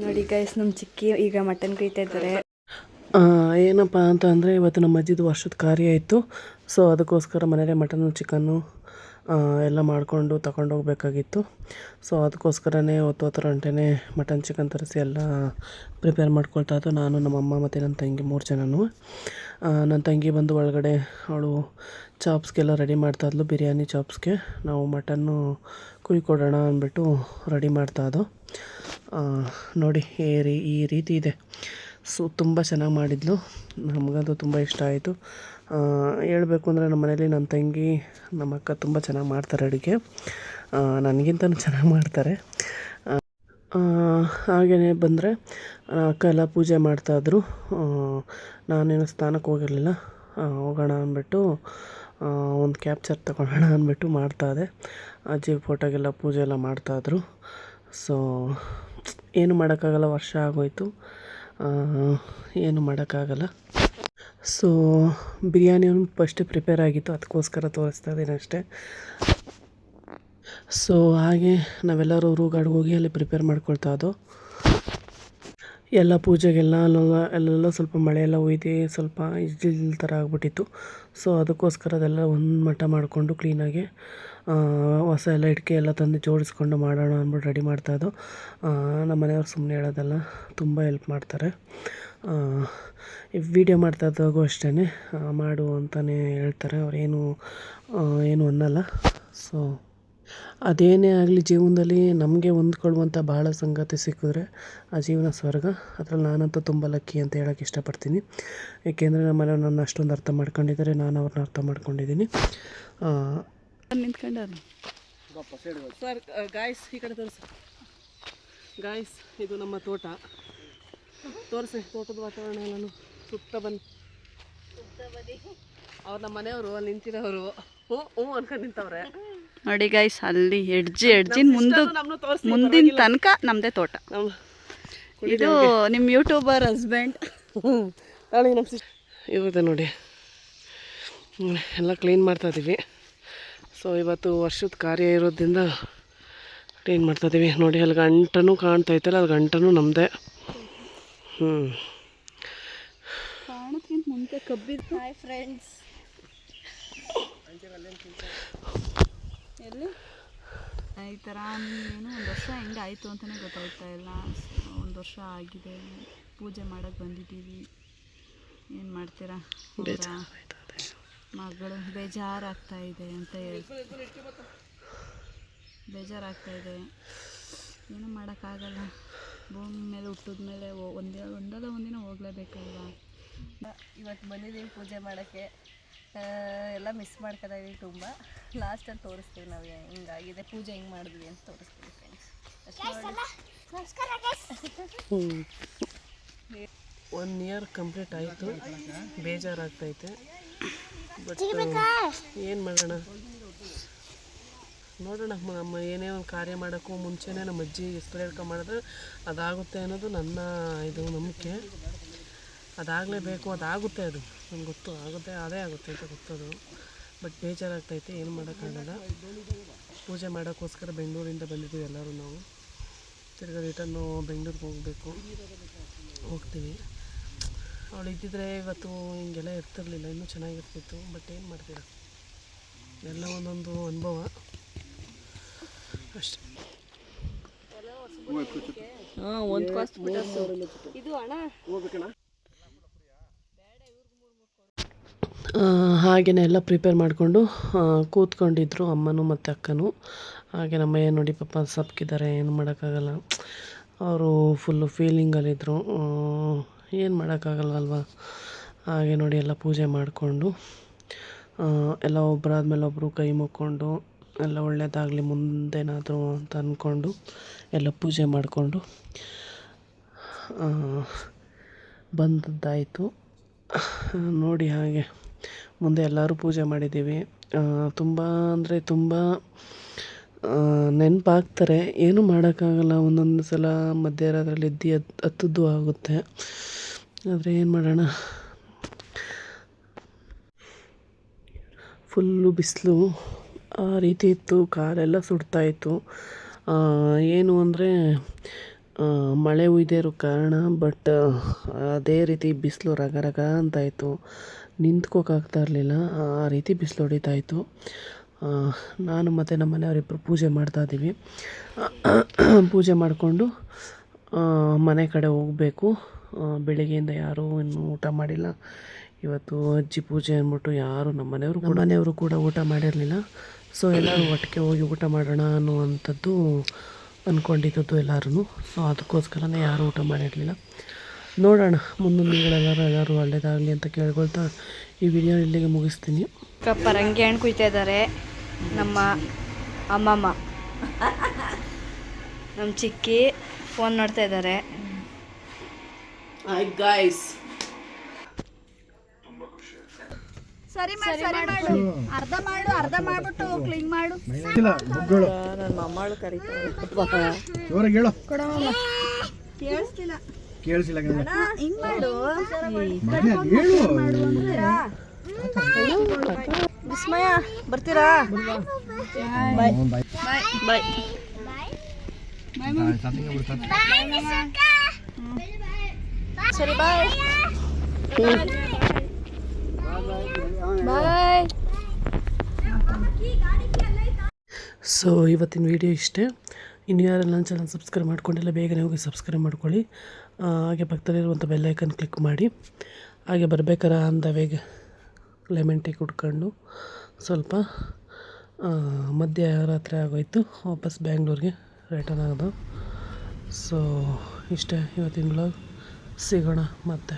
ನೋಡಿ ಗೈಸ್, ನಮ್ಮ ಚಿಕ್ಕಿ ಈಗ ಮಟನ್ ಕುಯ್ತಾ ಇದ್ದಾರೆ. ಏನಪ್ಪ ಅಂತ ಅಂದರೆ ಇವತ್ತು ನಮ್ಮ ಅಜ್ಜಿದು ವರ್ಷದ ಕಾರ್ಯ ಇತ್ತು. ಸೊ ಅದಕ್ಕೋಸ್ಕರ ಮನೇಲೆ ಮಟನ್ನು ಚಿಕನ್ನು ಎಲ್ಲ ಮಾಡಿಕೊಂಡು ತಗೊಂಡೋಗ್ಬೇಕಾಗಿತ್ತು. ಸೊ ಅದಕ್ಕೋಸ್ಕರನೇ ಹೊತ್ತು ಗಂಟೆನೇ ಮಟನ್ ಚಿಕನ್ ತರಿಸಿ ಎಲ್ಲ ಪ್ರಿಪೇರ್ ಮಾಡ್ಕೊಳ್ತಾ ಇದ್ದು. ನಾನು ನಮ್ಮಮ್ಮ ಮತ್ತು ನನ್ನ ತಂಗಿ 3 ಜನನೂ. ನನ್ನ ತಂಗಿ ಬಂದು ಒಳಗಡೆ ಅವಳು ಚಾಪ್ಸ್ಗೆಲ್ಲ ರೆಡಿ ಮಾಡ್ತಾಯಿದ್ಲು. ಬಿರಿಯಾನಿ ಚಾಪ್ಸ್ಗೆ ನಾವು ಮಟನ್ನು ಕುಯ್ಕೊಡೋಣ ಅಂದ್ಬಿಟ್ಟು ರೆಡಿ ಮಾಡ್ತಾಯಿದ್ದೋ. ನೋಡಿ ಈ ರೀತಿ ಇದೆ. ಸೊ ತುಂಬ ಚೆನ್ನಾಗಿ ಮಾಡಿದ್ಲು. ನಮಗಂತೂ ತುಂಬ ಇಷ್ಟ ಆಯಿತು. ಹೇಳ್ಬೇಕು ಅಂದರೆ ನಮ್ಮ ಮನೇಲಿ ನನ್ನ ತಂಗಿ ನಮ್ಮ ಅಕ್ಕ ತುಂಬ ಚೆನ್ನಾಗಿ ಮಾಡ್ತಾರೆ ಅಡುಗೆ. ನನಗಿಂತನೂ ಚೆನ್ನಾಗಿ ಮಾಡ್ತಾರೆ. ಹಾಗೆಯೇ ಬಂದರೆ ಅಕ್ಕ ಎಲ್ಲ ಪೂಜೆ ಮಾಡ್ತಾಯಿದ್ರು. ನಾನೇನು ಸ್ನಾನಕ್ಕೆ ಹೋಗಿರಲಿಲ್ಲ. ಹೋಗೋಣ ಅಂದ್ಬಿಟ್ಟು ಒಂದು ಕ್ಯಾಪ್ಚರ್ ತಗೊಳ್ಳೋಣ ಅಂದ್ಬಿಟ್ಟು ಮಾಡ್ತಾಯಿದ್ದೆ. ಅಜ್ಜಿ ಫೋಟೋಗೆಲ್ಲ ಪೂಜೆ ಎಲ್ಲ ಮಾಡ್ತಾಯಿದ್ರು. ಸೊ ಏನು ಮಾಡೋಕ್ಕಾಗಲ್ಲ, ವರ್ಷ ಆಗೋಯ್ತು, ಏನು ಮಾಡೋಕ್ಕಾಗಲ್ಲ. ಸೊ ಬಿರಿಯಾನಿ ಫಸ್ಟೇ ಪ್ರಿಪೇರ್ ಆಗಿತ್ತು, ಅದಕ್ಕೋಸ್ಕರ ತೋರಿಸ್ತಾ ಇದ್ದೀನಿ ಅಷ್ಟೇ. ಸೊ ಹಾಗೆ ನಾವೆಲ್ಲರೂ ರೂಗಾಡ್ಗೆ ಹೋಗಿ ಅಲ್ಲಿ ಪ್ರಿಪೇರ್ ಮಾಡ್ಕೊಳ್ತಾ ಇದ್ದೋ. ಎಲ್ಲ ಪೂಜೆಗೆಲ್ಲ ಅಲ್ಲೆಲ್ಲ ಸ್ವಲ್ಪ ಮಳೆಯೆಲ್ಲ ಒಯ್ದು ಸ್ವಲ್ಪ ಇಜ್ಜಿಲ್ ಥರ ಆಗ್ಬಿಟ್ಟಿತ್ತು. ಸೊ ಅದಕ್ಕೋಸ್ಕರ ಅದೆಲ್ಲ ಒಂದು ಮಟ್ಟ ಮಾಡಿಕೊಂಡು ಕ್ಲೀನಾಗಿ ಹೊಸ ಎಲ್ಲ ಇಟ್ಕೆ ಎಲ್ಲ ತಂದು ಜೋಡಿಸ್ಕೊಂಡು ಮಾಡೋಣ ಅಂದ್ಬಿಟ್ಟು ರೆಡಿ ಮಾಡ್ತಾಯಿದ್ದೋ. ನಮ್ಮ ಮನೆಯವ್ರು ಸುಮ್ಮನೆ ಹೇಳೋದಲ್ಲ, ತುಂಬ ಹೆಲ್ಪ್ ಮಾಡ್ತಾರೆ. ವೀಡಿಯೋ ಮಾಡ್ತಾಯಿದ್ದಾಗೂ ಅಷ್ಟೇ ಮಾಡು ಅಂತಲೇ ಹೇಳ್ತಾರೆ. ಅವರೇನು ಏನು ಅನ್ನಲ್ಲ. ಸೊ ಅದೇನೇ ಆಗಲಿ, ಜೀವನದಲ್ಲಿ ನಮಗೆ ಹೊಂದ್ಕೊಳ್ಳುವಂಥ ಭಾಳ ಸಂಗತಿ ಸಿಕ್ಕಿದ್ರೆ ಆ ಜೀವನ ಸ್ವರ್ಗ. ಅದ್ರಲ್ಲಿ ನಾನಂತೂ ತುಂಬ ಲಕ್ಕಿ ಅಂತ ಹೇಳೋಕ್ಕೆ ಇಷ್ಟಪಡ್ತೀನಿ. ಏಕೆಂದರೆ ನಮ್ಮ ಮನೆಯವ್ರು ನನ್ನ ಅಷ್ಟೊಂದು ಅರ್ಥ ಮಾಡ್ಕೊಂಡಿದ್ದಾರೆ, ನಾನು ಅವ್ರನ್ನ ಅರ್ಥ ಮಾಡ್ಕೊಂಡಿದ್ದೀನಿ. ನಿಂತ್ಕೊಂಡಾರ ಸರ್. ಗಾಯ್ಸ್ ಈ ಕಡೆ ತೋರಿಸಿ. ಗಾಯ್ಸ್ ಇದು ನಮ್ಮ ತೋಟ. ತೋರಿಸಿ ತೋಟದ ವಾತಾವರಣ ಎಲ್ಲನೂ. ಸುತ್ತ ಬನ್ನಿ. ಅವ್ರು ನಮ್ಮ ಮನೆಯವರು ಅಲ್ಲಿ ನಿಂತಿರೋರು ಹ್ಞೂ ಅನ್ಕೊಂಡು ನಿಂತವ್ರೆ. ನೋಡಿ ಗೈಸ್, ಅಲ್ಲಿ ಎಡ್ಜಿನ ಮುಂದಿನ ತನಕ ನಮ್ಮದೇ ತೋಟ. ಇದು ನಿಮ್ಮ ಯೂಟ್ಯೂಬರ್ ಹಸ್ಬೆಂಡ್ ನಾಳೆ ನಮ್ಮ ಇರುತ್ತೆ ನೋಡಿ. ಎಲ್ಲ ಕ್ಲೀನ್ ಮಾಡ್ತಾಯಿದ್ದೀವಿ. ಸೊ ಇವತ್ತು ವರ್ಷದ ಕಾರ್ಯ ಇರೋದ್ರಿಂದ ಕ್ಲೀನ್ ಮಾಡ್ತಾಯಿದ್ದೀವಿ. ನೋಡಿ ಅಲ್ಲಿ ಗಂಟನೂ ಕಾಣ್ತೈತಲ್ಲ, ಅಲ್ಲಿ ಗಂಟನೂ ನಮ್ಮದೇ. ಕಾಣೋದ್ಕಿಂತ ಮುಂಚೆ ಕಬ್ಬಿದ್ದು. Hi friends. ಎಲ್ಲಿ ಈ ಥರ ಏನು ಒಂದು ವರ್ಷ ಹೆಂಗೆ ಆಯಿತು ಅಂತಲೇ ಗೊತ್ತಾಗ್ತಾ ಇಲ್ಲ. ಒಂದು ವರ್ಷ ಆಗಿದೆ, ಪೂಜೆ ಮಾಡೋಕ್ಕೆ ಬಂದಿದ್ದೀವಿ. ಏನು ಮಾಡ್ತೀರಾ, ಮಗಳು ಬೇಜಾರಾಗ್ತಾಯಿದೆ ಅಂತ ಹೇಳಿ ಬೇಜಾರಾಗ್ತಾಯಿದೆ. ಏನೂ ಮಾಡೋಕ್ಕಾಗಲ್ಲ. ಭೂಮಿ ಮೇಲೆ ಹುಟ್ಟಿದ ಮೇಲೆ ಒಂದಲ್ಲ ಒಂದಿನ ಹೋಗಲೇಬೇಕಲ್ವ. ಇವತ್ತು ಬಂದಿದ್ದೀವಿ ಪೂಜೆ ಮಾಡೋಕ್ಕೆ. ಎಲ್ಲ ಮಿಸ್ ಮಾಡ್ಕೊತಾಯಿದ್ದೀವಿ ತುಂಬ. ಲಾಸ್ಟಲ್ಲಿ ತೋರಿಸ್ತೀವಿ ನಾವು ಹಿಂಗಾಗಿದೆ ಪೂಜೆ ಹೆಂಗೆ ಮಾಡಿದ್ವಿ ಅಂತ ತೋರಿಸ್ತೀವಿ ಫ್ರೆಂಡ್ಸ್. 1 ಇಯರ್ ಕಂಪ್ಲೀಟ್ ಆಯಿತು. ಬೇಜಾರಾಗ್ತೈತೆ. ಬಟ್ ಏನು ಮಾಡೋಣ, ನೋಡೋಣ. ನಮ್ಮ ಏನೇ ಒಂದು ಕಾರ್ಯ ಮಾಡೋಕ್ಕೂ ಮುಂಚೆನೇ ನಮ್ಮ ಅಜ್ಜಿ ಹೆಸ್ರು ಹೇಳ್ಕೊಂಡು ಮಾಡಿದ್ರೆ ಅದಾಗುತ್ತೆ ಅನ್ನೋದು ನನ್ನ ನಂಬಿಕೆ. ಅದಾಗಲೇಬೇಕು, ಅದಾಗುತ್ತೆ, ಅದು ನನಗೆ ಗೊತ್ತು. ಅದೇ ಆಗುತ್ತೆ ಅಂತ ಗೊತ್ತದು. ಬಟ್ ಬೇಜಾರಾಗ್ತೈತೆ, ಏನು ಮಾಡೋಕ್ಕಾಗಲ್ಲ. ಪೂಜೆ ಮಾಡೋಕ್ಕೋಸ್ಕರ ಬೆಂಗಳೂರಿಂದ ಬಂದಿದ್ದೀವಿ ಎಲ್ಲರೂ ನಾವು. ತಿರ್ಗಿ ರಿಟರ್ನು ಬೆಂಗಳೂರಿಗೆ ಹೋಗ್ತೀವಿ. ಅವಳು ಇದ್ದಿದ್ರೆ ಇವತ್ತು ಹಿಂಗೆಲ್ಲ ಇರ್ತಿರ್ಲಿಲ್ಲ, ಇನ್ನೂ ಚೆನ್ನಾಗಿರ್ತಿತ್ತು. ಬಟ್ ಏನು ಮಾಡ್ತೀರ, ಎಲ್ಲ ಒಂದೊಂದು ಅನುಭವ ಅಷ್ಟೇ. ಇದು ಅಣ್ಣ ಹಾಗೆಯೇ ಎಲ್ಲ ಪ್ರಿಪೇರ್ ಮಾಡಿಕೊಂಡು ಕೂತ್ಕೊಂಡಿದ್ರು ಅಮ್ಮನೂ ಮತ್ತು ಅಕ್ಕನೂ. ಹಾಗೆ ನಮ್ಮ ಏನು ನೋಡಿ ಪಾಪ ಸಪ್ಕಿದ್ದಾರೆ, ಏನು ಮಾಡೋಕ್ಕಾಗಲ್ಲ. ಅವರು ಫುಲ್ಲು ಫೀಲಿಂಗಲ್ಲಿದ್ದರು. ಏನು ಮಾಡೋಕ್ಕಾಗಲ್ವಲ್ವ. ಹಾಗೆ ನೋಡಿ ಎಲ್ಲ ಪೂಜೆ ಮಾಡಿಕೊಂಡು ಎಲ್ಲ ಒಬ್ಬರಾದ್ಮೇಲೆ ಒಬ್ಬರು ಕೈ ಮುಕ್ಕೊಂಡು ಎಲ್ಲ ಒಳ್ಳೆಯದಾಗಲಿ ಮುಂದೇನಾದರೂ ಅಂತ ಅಂದ್ಕೊಂಡು ಎಲ್ಲ ಪೂಜೆ ಮಾಡಿಕೊಂಡು ಬಂದದ್ದಾಯಿತು. ನೋಡಿ ಹಾಗೆ ಮುಂದೆ ಎಲ್ಲರೂ ಪೂಜೆ ಮಾಡಿದ್ದೀವಿ. ತುಂಬ ಅಂದರೆ ತುಂಬ ನೆನಪಾಗ್ತಾರೆ. ಏನೂ ಮಾಡೋಕ್ಕಾಗಲ್ಲ. ಒಂದೊಂದು ಸಲ ಮಧ್ಯರಾತ್ರಿಯಲ್ಲಿ ಹತ್ತದ್ದು ಆಗುತ್ತೆ. ಆದರೆ ಏನು ಮಾಡೋಣ, ಫುಲ್ಲು ಬಿಸಿಲು ಆ ರೀತಿ ಇತ್ತು. ಕಾಲೆಲ್ಲ ಸುಡ್ತಾಯಿತ್ತು. ಏನು ಅಂದರೆ ಮಳೆ ಹುಯ್ದೇ ಇರೋ ಕಾರಣ ಬಟ್ ಅದೇ ರೀತಿ ಬಿಸಿಲು ರಗ ರಗ ಅಂತಾಯಿತು, ನಿಂತ್ಕೋಕ್ಕಾಗ್ತಾ ಇರಲಿಲ್ಲ, ಆ ರೀತಿ ಬಿಸಿಲು ಹೊಡಿತಾ ಇತ್ತು. ನಾನು ಮತ್ತು ನಮ್ಮ ಮನೆಯವರಿಬ್ಬರು ಪೂಜೆ ಮಾಡ್ತಾಯಿದ್ದೀವಿ. ಪೂಜೆ ಮಾಡಿಕೊಂಡು ಮನೆ ಕಡೆ ಹೋಗಬೇಕು. ಬೆಳಿಗ್ಗೆಯಿಂದ ಯಾರೂ ಇನ್ನೂ ಊಟ ಮಾಡಿಲ್ಲ. ಇವತ್ತು ಅಜ್ಜಿ ಪೂಜೆ ಅಂದ್ಬಿಟ್ಟು ಯಾರು ನಮ್ಮ ಮನೆಯವರು ಕೂಡ ಊಟ ಮಾಡಿರಲಿಲ್ಲ. ಸೊ ಎಲ್ಲರೂ ಒಟ್ಟಿಗೆ ಹೋಗಿ ಊಟ ಮಾಡೋಣ ಅನ್ನುವಂಥದ್ದು ಅಂದ್ಕೊಂಡಿದ್ದು ಎಲ್ಲರೂ. ಸೊ ಅದಕ್ಕೋಸ್ಕರನೇ ಯಾರೂ ಊಟ ಮಾಡಿರಲಿಲ್ಲ. ನೋಡೋಣ ಮುಂದಿನ ದಿನಗಳೆಲ್ಲರೂ ಎಲ್ಲರೂ ಒಳ್ಳೆಯದಾಗಲಿ ಅಂತ ಕೇಳ್ಕೊಳ್ತಾ ಈ ವಿಡಿಯೋ ಇಲ್ಲಿಗೆ ಮುಗಿಸ್ತೀನಿ. ಪರಂಗಿ ಹಣ್ಣು ಕುಯ್ತಾ ಇದ್ದಾರೆ ನಮ್ಮ ಅಮ್ಮಮ್ಮ. ನಮ್ಮ ಚಿಕ್ಕಿ ಫೋನ್ ನೋಡ್ತಾ ಇದ್ದಾರೆ. Hi guys. ಸರಿ ಮಾಡು, ಅರ್ಧ ಮಾಡ್ಬಿಟ್ಟು ಕ್ಲೀನ್ ಮಾಡು. ನನ್ನ ಮಮ್ಮಳು ಕರೀತಾರೆ. ಕೇಳಿಸಿಲ್ಲ ಹಿಂಗ್ ಮಾಡು. ವಿಸ್ಮಯ ಬರ್ತೀರಾ? ಬಾಯ್ ಬಾಯ್. ಸರಿ ಬಾಯ್ ಬಾಯ್. ಸೊ ಇವತ್ತಿನ ವಿಡಿಯೋ ಇಷ್ಟೇ. ಇನ್ನು ಯಾರೆಲ್ಲ ನನ್ನ ಚಾನಲ್ ಸಬ್ಸ್ಕ್ರೈಬ್ ಮಾಡ್ಕೊಂಡಿಲ್ಲ ಬೇಗನೆ ಹೋಗಿ ಸಬ್ಸ್ಕ್ರೈಬ್ ಮಾಡ್ಕೊಳ್ಳಿ. ಹಾಗೆ ಪಕ್ಕದಲ್ಲಿರುವಂಥ ಬೆಲ್ಲೈಕನ್ ಕ್ಲಿಕ್ ಮಾಡಿ. ಹಾಗೆ ಬರ್ಬೇಕಾರೆ ಅಂದ ಬೇಗ ಲೆಮನ್ ಟೀ ಕುಡ್ಕೊಂಡು ಸ್ವಲ್ಪ ಮಧ್ಯರಾತ್ರಿ ಆಗೋಯ್ತು, ವಾಪಸ್ ಬ್ಯಾಂಗ್ಳೂರಿಗೆ ರಿಟರ್ನ್ ಆಗೋದು. ಸೊ ಇಷ್ಟೇ ಇವತ್ತಿನ ವ್ಲಾಗ್. ಸಿಗೋಣ ಮತ್ತೆ.